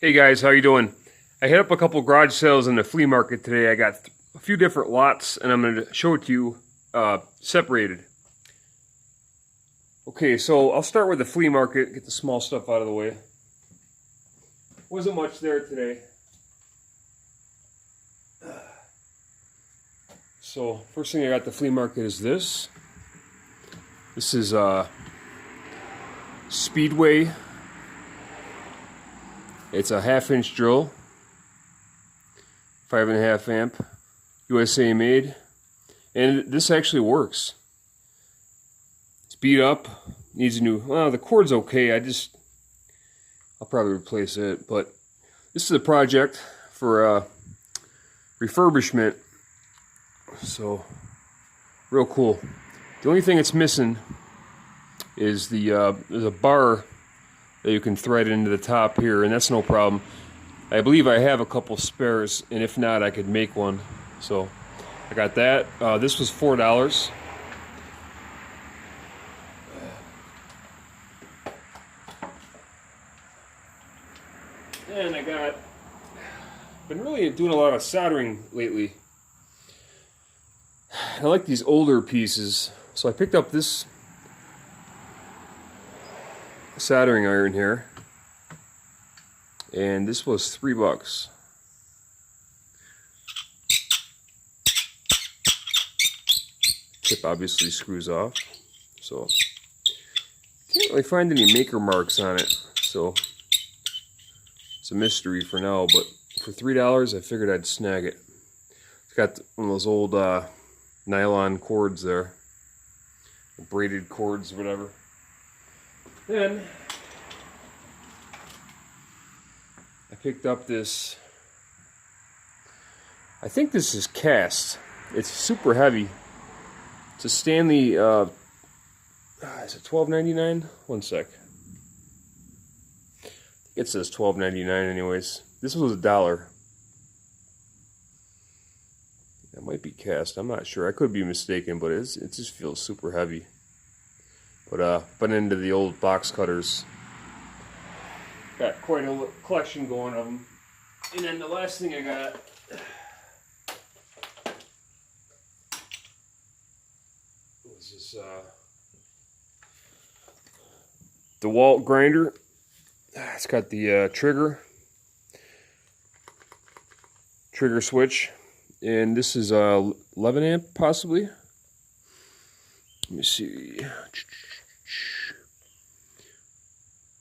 Hey guys, how you doing? I hit up a couple garage sales in the flea market today. I got a few different lots and I'm going to show it to you separated. Okay, so I'll start with the flea market, get the small stuff out of the way. Wasn't much there today. So first thing I got at the flea market is this. This is Speedway. It's a 1/2-inch drill, 5.5 amp, USA made, and this actually works. It's beat up, needs a new, well, the cord's okay, I'll probably replace it, but this is a project for refurbishment, so real cool. The only thing it's missing is there's a bar that you can thread into the top here, and that's no problem. I believe I have a couple spares, and if not, I could make one. So I got that. This was $4. And been really doing a lot of soldering lately. I like these older pieces, so I picked up this soldering iron here, and this was $3. Tip obviously screws off, so can't really find any maker marks on it, so it's a mystery for now. But for $3 I figured I'd snag it. It's got one of those old nylon cords there, braided cords or whatever. Then I picked up this, I think this is cast. It's super heavy. It's a Stanley, is it $12.99? One sec. It says $12.99 anyways. This was $1. That might be cast, I'm not sure. I could be mistaken, but it just feels super heavy. But into the old box cutters. Got quite a collection going of them. And then the last thing I got was this DeWalt grinder. It's got the trigger switch, and this is 11 amp possibly. Let me see.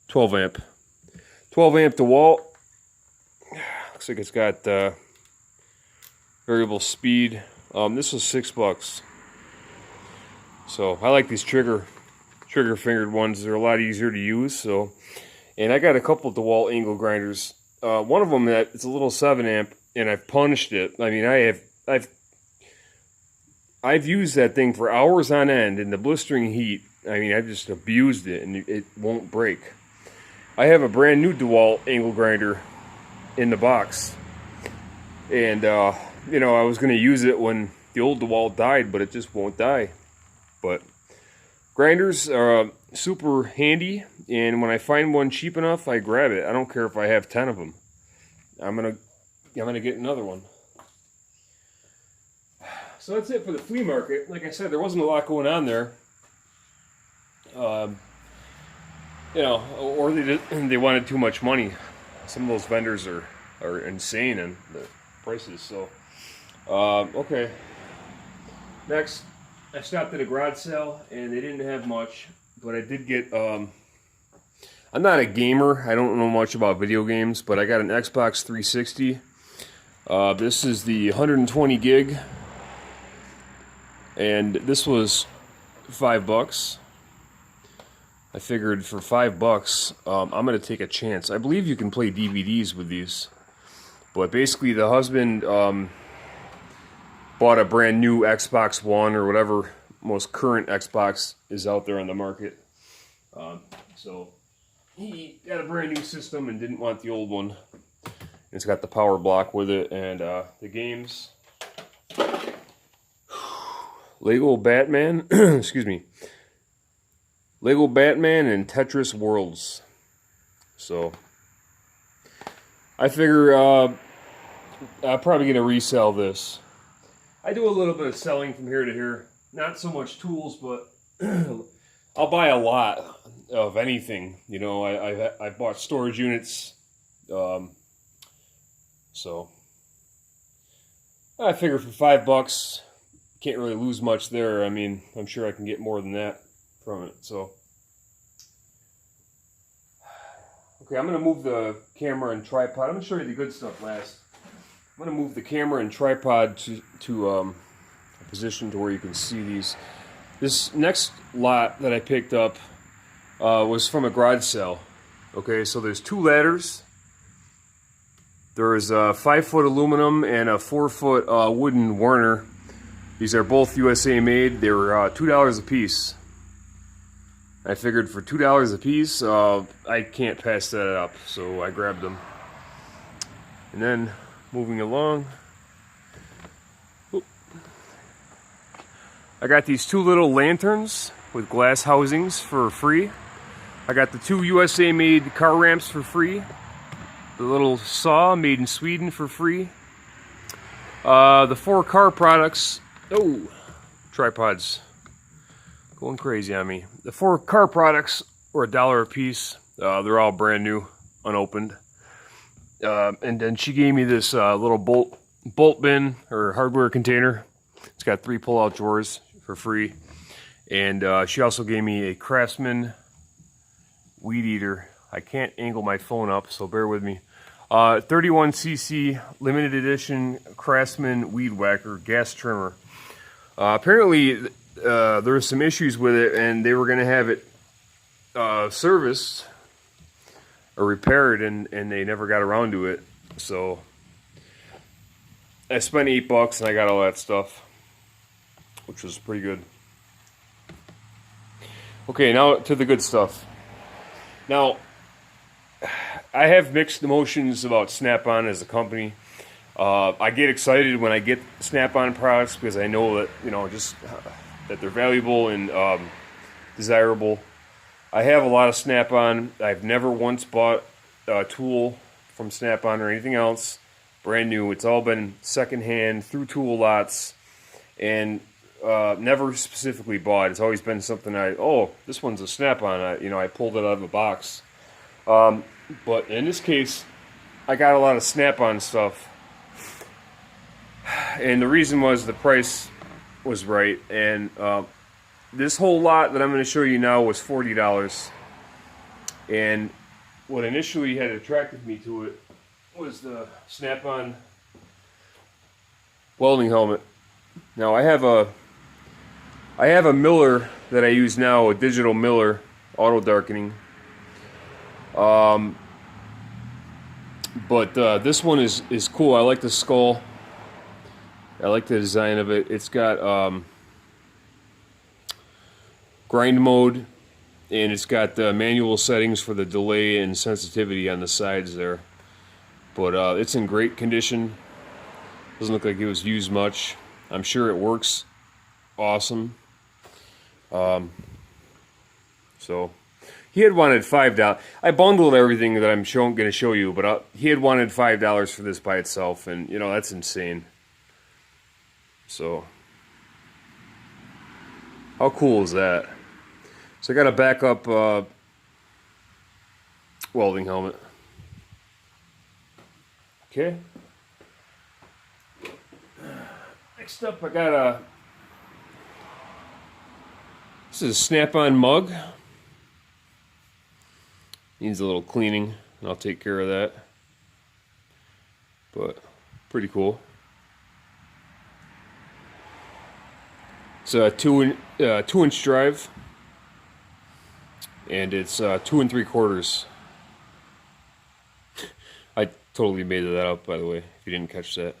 12 amp. 12 amp DeWalt. Looks like it's got variable speed. This was $6. So I like these trigger fingered ones. They're a lot easier to use. So, and I got a couple DeWalt angle grinders. One of them it's a little 7 amp, and I've punished it. I mean, I've used that thing for hours on end in the blistering heat. I mean, I've just abused it, and it won't break. I have a brand new DeWalt angle grinder in the box, and you know, I was going to use it when the old DeWalt died, but it just won't die. But grinders are super handy, and when I find one cheap enough, I grab it. I don't care if I have 10 of them. I'm gonna get another one. So that's it for the flea market. Like I said, there wasn't a lot going on there. You know, or they wanted too much money. Some of those vendors are insane in the prices. So, okay. Next, I stopped at a garage sale, and they didn't have much, but I did get. I'm not a gamer. I don't know much about video games, but I got an Xbox 360. This is the 120 gig. And this was $5. I figured for $5, I'm going to take a chance. I believe you can play DVDs with these. But basically, the husband bought a brand new Xbox One or whatever most current Xbox is out there on the market. So he got a brand new system and didn't want the old one. It's got the power block with it and the games. Lego Batman, excuse me, Lego Batman and Tetris Worlds. So I figure I'm probably going to resell this. I do a little bit of selling from here to here. Not so much tools, but I'll buy a lot of anything. You know, I bought storage units. So I figure for $5, can't really lose much there. I mean, I'm sure I can get more than that from it. So, okay, I'm going to move the camera and tripod. I'm going to show you the good stuff last. I'm going to move the camera and tripod to a position to where you can see these. This next lot that I picked up was from a garage sale. Okay, so there's 2 ladders. There's a 5-foot aluminum and a 4-foot wooden Werner. These are both USA made. They were $2 a piece. I figured for $2 a piece, I can't pass that up, so I grabbed them. And then moving along, I got these 2 little lanterns with glass housings for free. I got the 2 USA made car ramps for free. The little saw made in Sweden for free. The 4 car products. Oh, tripods going crazy on me. The 4 car products were $1 a piece. They're all brand new, unopened. And then she gave me this little bolt bin or hardware container. It's got 3 pull-out drawers for free. And she also gave me a Craftsman weed eater. I can't angle my phone up, so bear with me. 31cc limited edition Craftsman weed whacker gas trimmer. Apparently there were some issues with it, and they were going to have it serviced or repaired, and they never got around to it. So I spent $8 and I got all that stuff, which was pretty good. Okay, now to the good stuff. Now, I have mixed emotions about Snap-on as a company. I get excited when I get Snap-on products because I know that, you know, just that they're valuable and desirable. I have a lot of Snap-on. I've never once bought a tool from Snap-on or anything else brand new. It's all been secondhand through tool lots, and never specifically bought. It's always been something this one's a Snap-on. I pulled it out of a box. But in this case, I got a lot of Snap-on stuff, and the reason was the price was right. And this whole lot that I'm going to show you now was $40. And what initially had attracted me to it was the Snap-on welding helmet. Now I have a miller that I use now, a digital miller, auto darkening. But this one is cool. I like the skull. I like the design of it. It's got grind mode, and it's got manual settings for the delay and sensitivity on the sides there. But it's in great condition. Doesn't look like it was used much. I'm sure it works awesome. So he had wanted $5. I bundled everything that I'm going to show you, but he had wanted $5 for this by itself, and you know that's insane. So how cool is that? So I got a backup welding helmet. Okay. Next up, I got this is a Snap-on mug. Needs a little cleaning, and I'll take care of that. But pretty cool. It's a 2-inch drive, and it's 2 3/4. I totally made that up, by the way, if you didn't catch that.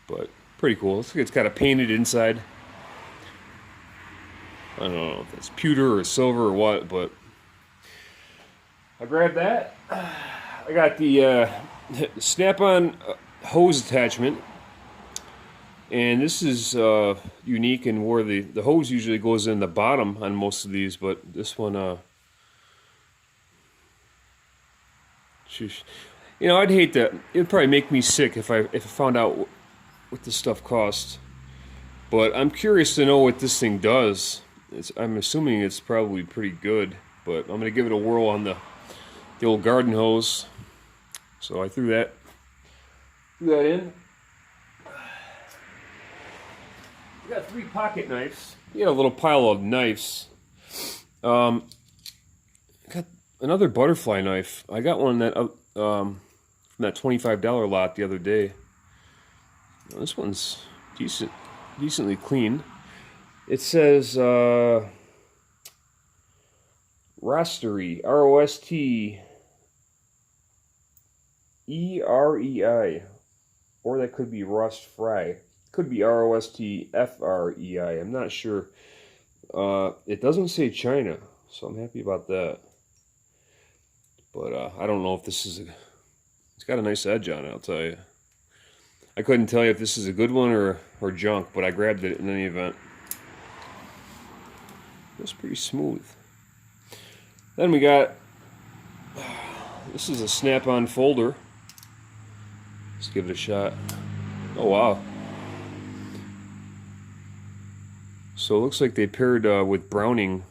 But pretty cool. It's got a painted inside. I don't know if it's pewter or silver or what, but I grabbed that. I got the Snap-on hose attachment, and this is unique in where the hose usually goes in the bottom on most of these, but this one Sheesh. You know, I'd hate that. It'd probably make me sick if I found out what this stuff costs. But I'm curious to know what this thing does. I'm assuming it's probably pretty good, but I'm gonna give it a whirl on the old garden hose. So I threw that in. We got 3 pocket knives. We got a little pile of knives. Got another butterfly knife. I got one that from that $25 lot the other day. Well, this one's decently clean. It says Rostery, ROSTEREI, or that could be Rust Fry. Could be ROSTFREI. I'm not sure. It doesn't say China, so I'm happy about that. But I don't know if this is it's got a nice edge on it, I'll tell you. I couldn't tell you if this is a good one or junk, but I grabbed it in any event. It's pretty smooth. Then we got, this is a snap-on folder. Let's give it a shot. Oh wow. So it looks like they paired with Browning,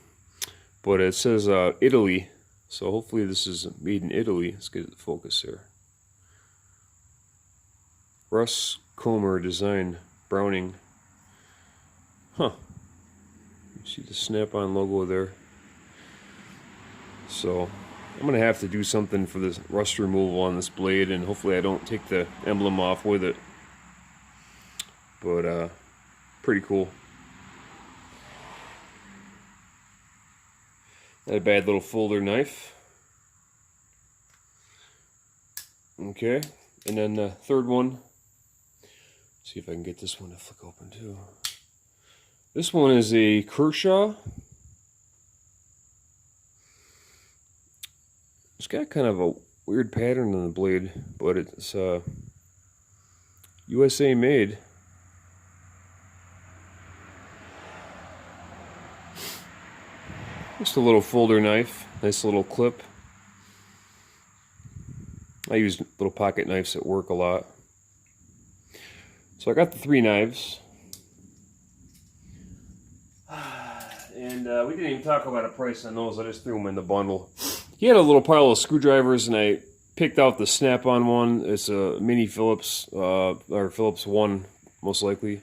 but it says Italy. So hopefully this is made in Italy. Let's get the focus here. Russ Comer design, Browning. Huh. You see the Snap-on logo there. So I'm going to have to do something for this rust removal on this blade, and hopefully I don't take the emblem off with it. But pretty cool. Not a bad little folder knife. Okay, and then the third one. See if I can get this one to flick open too. This one is a Kershaw. It's got kind of a weird pattern on the blade, but it's USA made. Just a little folder knife, nice little clip. I use little pocket knives at work a lot. So I got the 3 knives. And we didn't even talk about a price on those, I just threw them in the bundle. He had a little pile of screwdrivers, and I picked out the Snap-on one. It's a mini Phillips, or Phillips 1, most likely.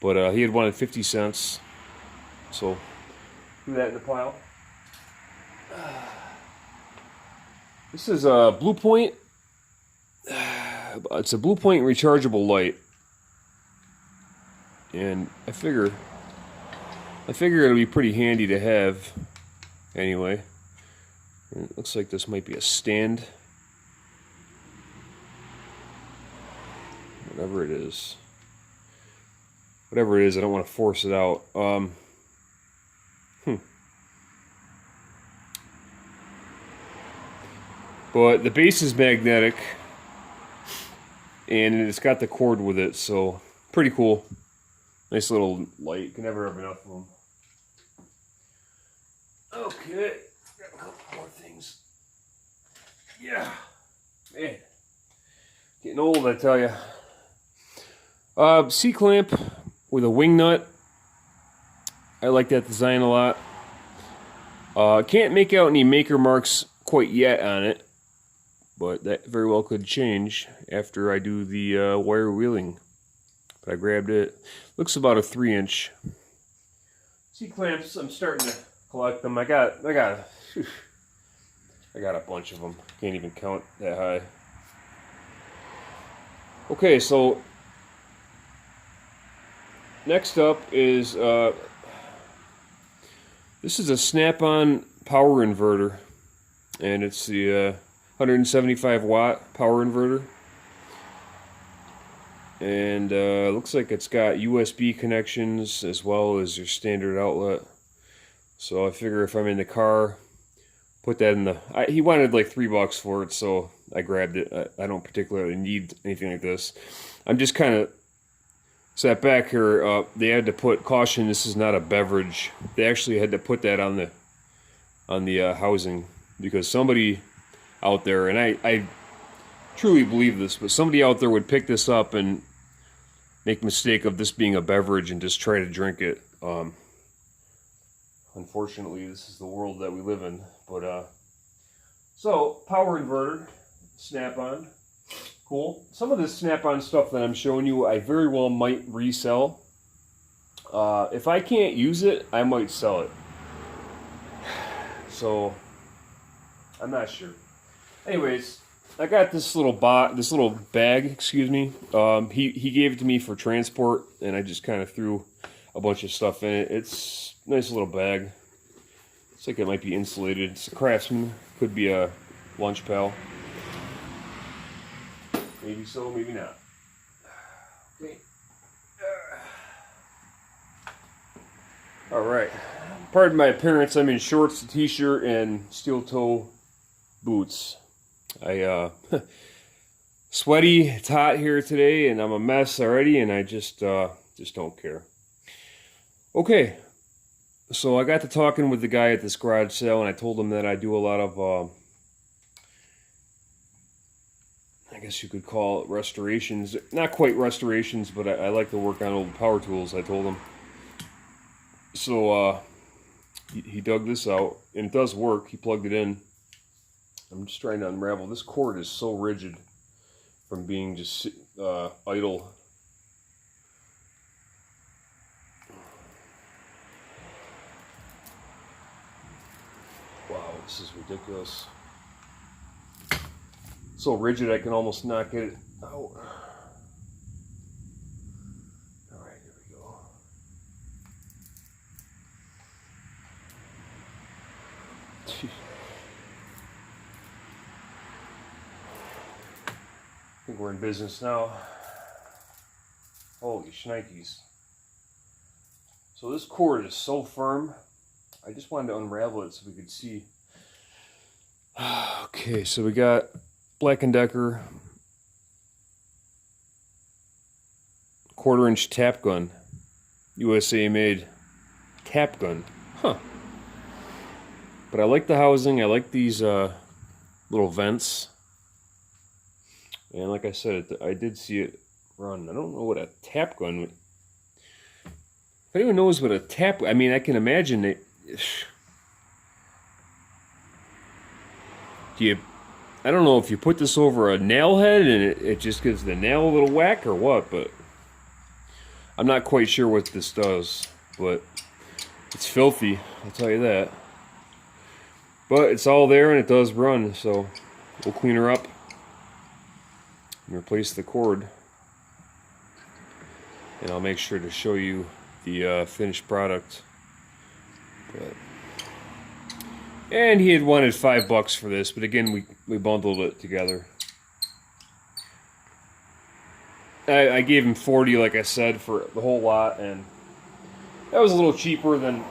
But he had one at 50 cents. So, threw that in the pile. This is a Blue Point. It's a Blue Point rechargeable light. And I figure it'll be pretty handy to have anyway. And it looks like this might be a stand. Whatever it is. Whatever it is, I don't want to force it out. But the base is magnetic, and it's got the cord with it, so pretty cool. Nice little light. You can never have enough of them. Okay, got a couple more things. Yeah, man, getting old, I tell you. C-clamp with a wing nut. I like that design a lot. Can't make out any maker marks quite yet on it, but that very well could change after I do the wire wheeling. But I grabbed it. Looks about a 3-inch. C-clamps, I'm starting to collect them. I got a bunch of them. Can't even count that high. Okay, so next up is this is a Snap-on power inverter, and it's the 175 watt power inverter, and looks like it's got USB connections as well as your standard outlet. So I figure if I'm in the car, put that in the. He wanted like $3 for it, so I grabbed it. I don't particularly need anything like this. I'm just kind of sat back here. They had to put caution. This is not a beverage. They actually had to put that on the housing because somebody. out there, and I truly believe this, but somebody out there would pick this up and make a mistake of this being a beverage and just try to drink it. Unfortunately, this is the world that we live in. But so power inverter, snap-on, cool. Some of this snap-on stuff that I'm showing you, I very well might resell. If I can't use it, I might sell it. So I'm not sure. Anyways, I got this little bag, excuse me. He gave it to me for transport, and I just kind of threw a bunch of stuff in it. It's a nice little bag. Looks like it might be insulated. It's a Craftsman. Could be a Lunch Pal. Maybe so, maybe not. Okay. All right. Pardon my appearance. I'm in shorts, a t-shirt, and steel toe boots. Sweaty. It's hot here today, and I'm a mess already, and I just don't care. Okay. So I got to talking with the guy at this garage sale, and I told him that I do a lot of, I guess you could call it restorations. Not quite restorations, but I like to work on old power tools, I told him. So he dug this out, and it does work. He plugged it in. I'm just trying to unravel. This cord is so rigid from being just idle. Wow, this is ridiculous. So rigid I can almost not get it out. All right, here we go. I think we're in business now. Holy shnikes. So this cord is so firm. I just wanted to unravel it so we could see. Okay, so we got Black & Decker 1/4-inch tap gun. USA made tap gun. Huh. But I like the housing. I like these little vents. And like I said, I did see it run. I don't know what a tap gun would... If anyone knows what a tap... I mean, I can imagine it... I don't know if you put this over a nail head and it just gives the nail a little whack or what, but... I'm not quite sure what this does, but... It's filthy, I'll tell you that. But it's all there and it does run, so... We'll clean her up. And replace the cord, and I'll make sure to show you the finished product. And he had wanted $5 for this, but again we bundled it together. I gave him $40, like I said, for the whole lot, and that was a little cheaper than...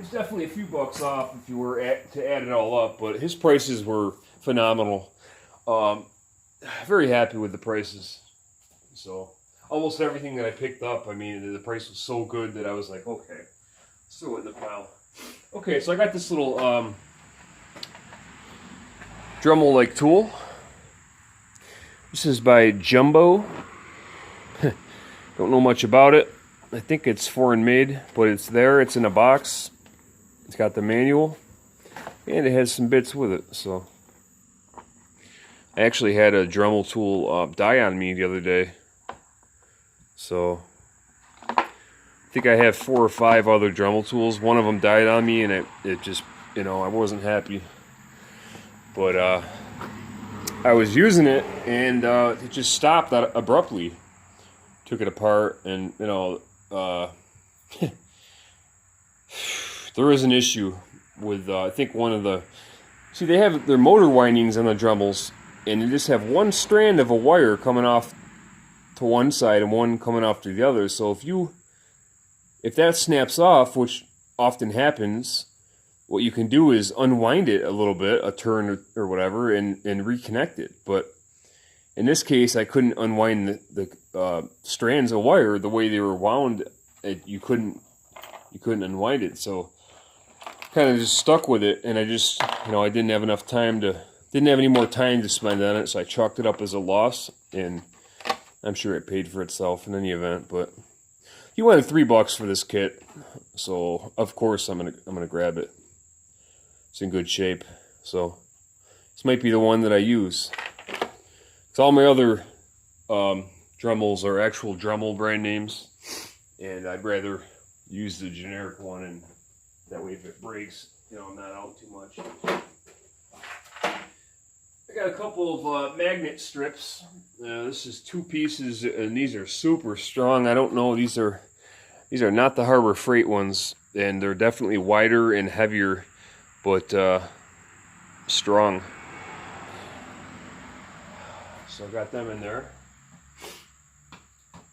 It's definitely a few bucks off if you were to add it all up, but his prices were phenomenal. Very happy with the prices. So almost everything that I picked up, I mean, the price was so good that I was like, okay, let's throw it in the pile. Okay, so I got this little Dremel-like tool. This is by Jumbo. Don't know much about it. I think it's foreign made, but it's there. It's in a box. It's got the manual, and it has some bits with it, so... I actually had a Dremel tool die on me the other day. So, I think I have 4 or 5 other Dremel tools. One of them died on me, and it just, you know, I wasn't happy. But I was using it, and it just stopped abruptly. Took it apart, and, you know, there is an issue with, I think one of the... See, they have their motor windings on the Dremels, and you just have one strand of a wire coming off to one side and one coming off to the other. So if that snaps off, which often happens, what you can do is unwind it a little bit, a turn or whatever, and reconnect it. But in this case, I couldn't unwind the strands of wire the way they were wound. You couldn't unwind it. So kind of just stuck with it, and I just, you know, I didn't have enough time to Didn't have any more time to spend on it, so I chalked it up as a loss, and I'm sure it paid for itself in any event. But he wanted $3 for this kit, so of course I'm gonna grab it. It's in good shape, so this might be the one that I use. Because all my other Dremels are actual Dremel brand names, and I'd rather use the generic one, and that way if it breaks, you know, I'm not out too much. I got a couple of magnet strips. This is 2 pieces, and these are super strong. I don't know, these are not the Harbor Freight ones, and they're definitely wider and heavier, but strong. So I got them in there.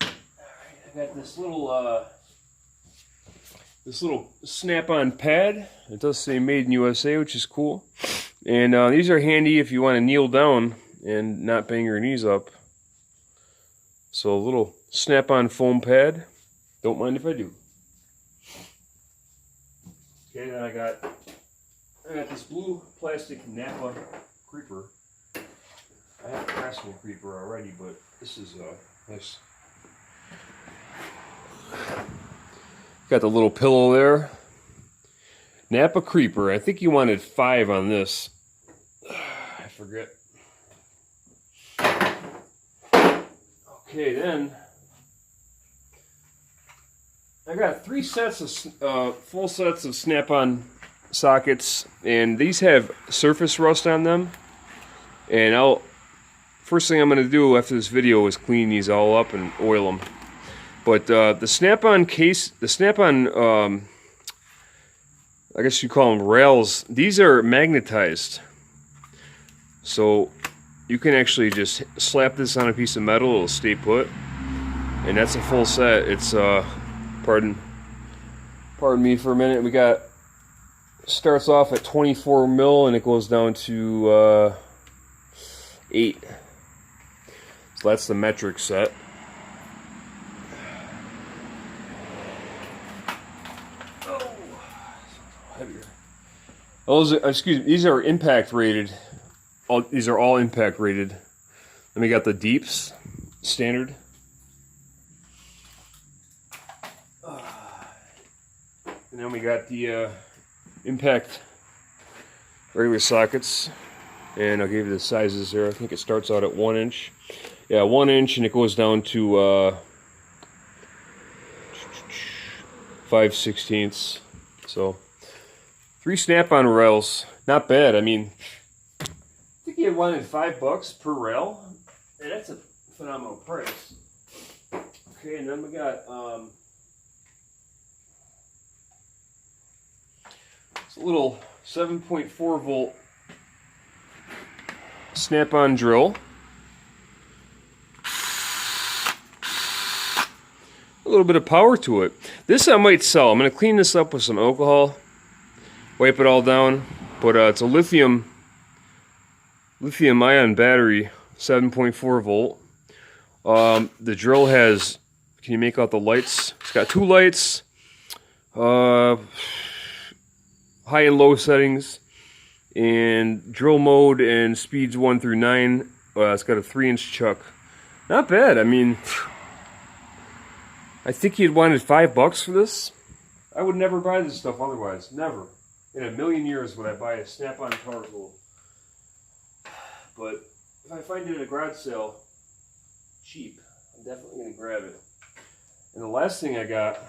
All right, I got this little snap-on pad. It does say Made in USA, which is cool. And these are handy if you want to kneel down and not bang your knees up. So a little snap-on foam pad. Don't mind if I do. Okay, then I got this blue plastic Napa creeper. I have a Craftsman creeper already, but this is nice. Got the little pillow there. Napa creeper. I think you wanted 5 on this. I forget. Okay, then I got 3 sets of full sets of snap-on sockets, and these have surface rust on them. And first thing I'm going to do after this video is clean these all up and oil them. But the snap-on case, the snap-on, I guess you call them rails, these are magnetized. So you can actually just slap this on a piece of metal, it'll stay put. And that's a full set. It's, pardon me for a minute, we got, starts off at 24 mil and it goes down to 8. So that's the metric set. Excuse me, these are impact rated. These are all impact rated. Then we got the deeps, standard. And then we got the impact regular sockets. And I'll give you the sizes there. I think it starts out at 1 inch. Yeah, 1 inch, and it goes down to 5/16. So 3 snap-on rails, not bad. I mean, I think you wanted $5 per rail, and that's a phenomenal price. Okay, and then we got it's a little 7.4 volt snap-on drill. A little bit of power to it. This I might sell. I'm going to clean this up with some alcohol, wipe it all down, but it's a lithium ion battery, 7.4 volt. The drill has, can you make out the lights? It's got 2 lights, high and low settings, and drill mode and speeds 1 through 9. It's got a 3-inch chuck. Not bad. I mean, I think you'd wanted $5 for this. I would never buy this stuff otherwise. Never. In a million years would I buy a snap-on power tool. But if I find it at a garage sale cheap, I'm definitely going to grab it. And the last thing I got,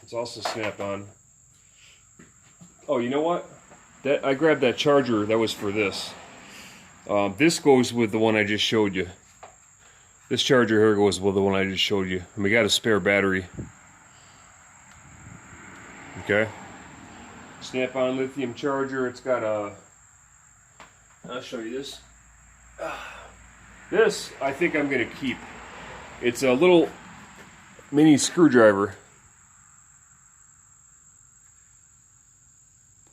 it's also snap-on. Oh, you know what? I grabbed that charger that was for this. This goes with the one I just showed you. This charger here goes with the one I just showed you. And we got a spare battery. Okay. Snap-on lithium charger. It's got a... I'll show you this. This, I think I'm going to keep. It's a little mini screwdriver.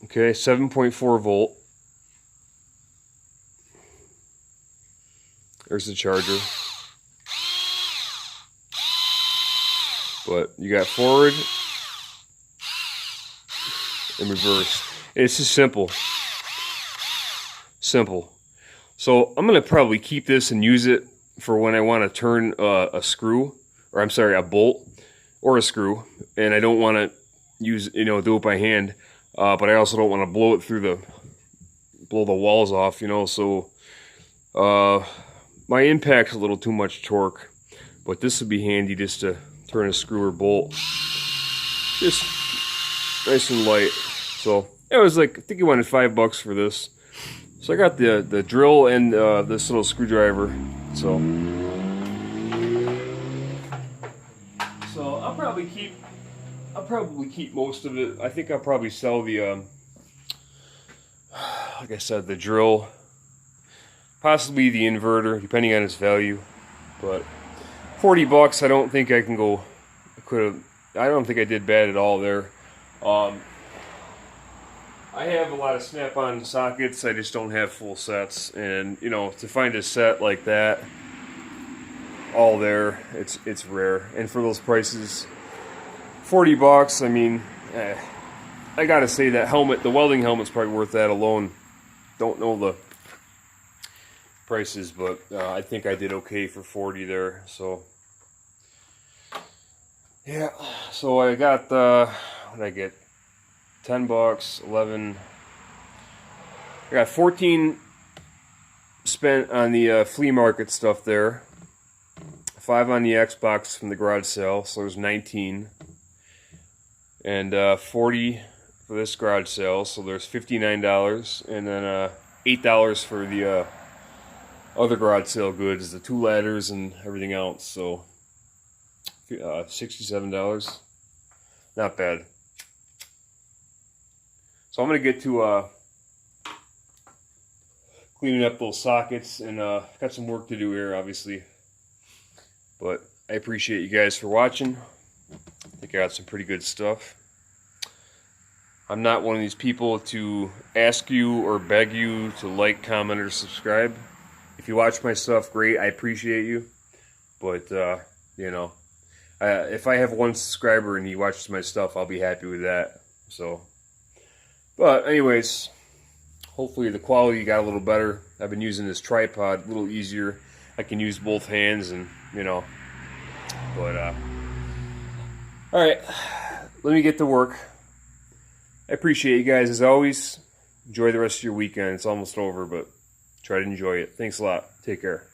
Okay, 7.4 volt. There's the charger. But you got forward and reverse. It's just simple. Simple. So I'm going to probably keep this and use it for when I want to turn a screw, or I'm sorry, a bolt or a screw, and I don't want to use, do it by hand, but I also don't want to blow it through blow the walls off, so my impact's a little too much torque, but this would be handy just to turn a screw or bolt. Just nice and light. So it was like, I think he wanted $5 for this. So I got the drill and this little screwdriver. So I'll probably keep most of it. I think I'll probably sell the like I said, the drill, possibly the inverter, depending on its value. But $40, I don't think I can go. I don't think I did bad at all there. I have a lot of snap-on sockets. I just don't have full sets, and to find a set like that, all there, it's rare. And for those prices, $40. I mean, I gotta say that helmet, the welding helmet's probably worth that alone. Don't know the prices, but I think I did okay for 40 there. So yeah, so I got what did I get? $10, 11. I got 14 spent on the flea market stuff there. 5 on the Xbox from the garage sale, so there's 19. And 40 for this garage sale, so there's $59. And then $8 for the other garage sale goods, the 2 ladders and everything else. So $67. Not bad. So I'm going to get to cleaning up those sockets, and got some work to do here, obviously. But I appreciate you guys for watching. I think I got some pretty good stuff. I'm not one of these people to ask you or beg you to like, comment, or subscribe. If you watch my stuff, great, I appreciate you. But, if I have 1 subscriber and he watches my stuff, I'll be happy with that. So, but anyways, hopefully the quality got a little better. I've been using this tripod a little easier. I can use both hands, and but alright, let me get to work. I appreciate you guys as always. Enjoy the rest of your weekend. It's almost over, but try to enjoy it. Thanks a lot. Take care.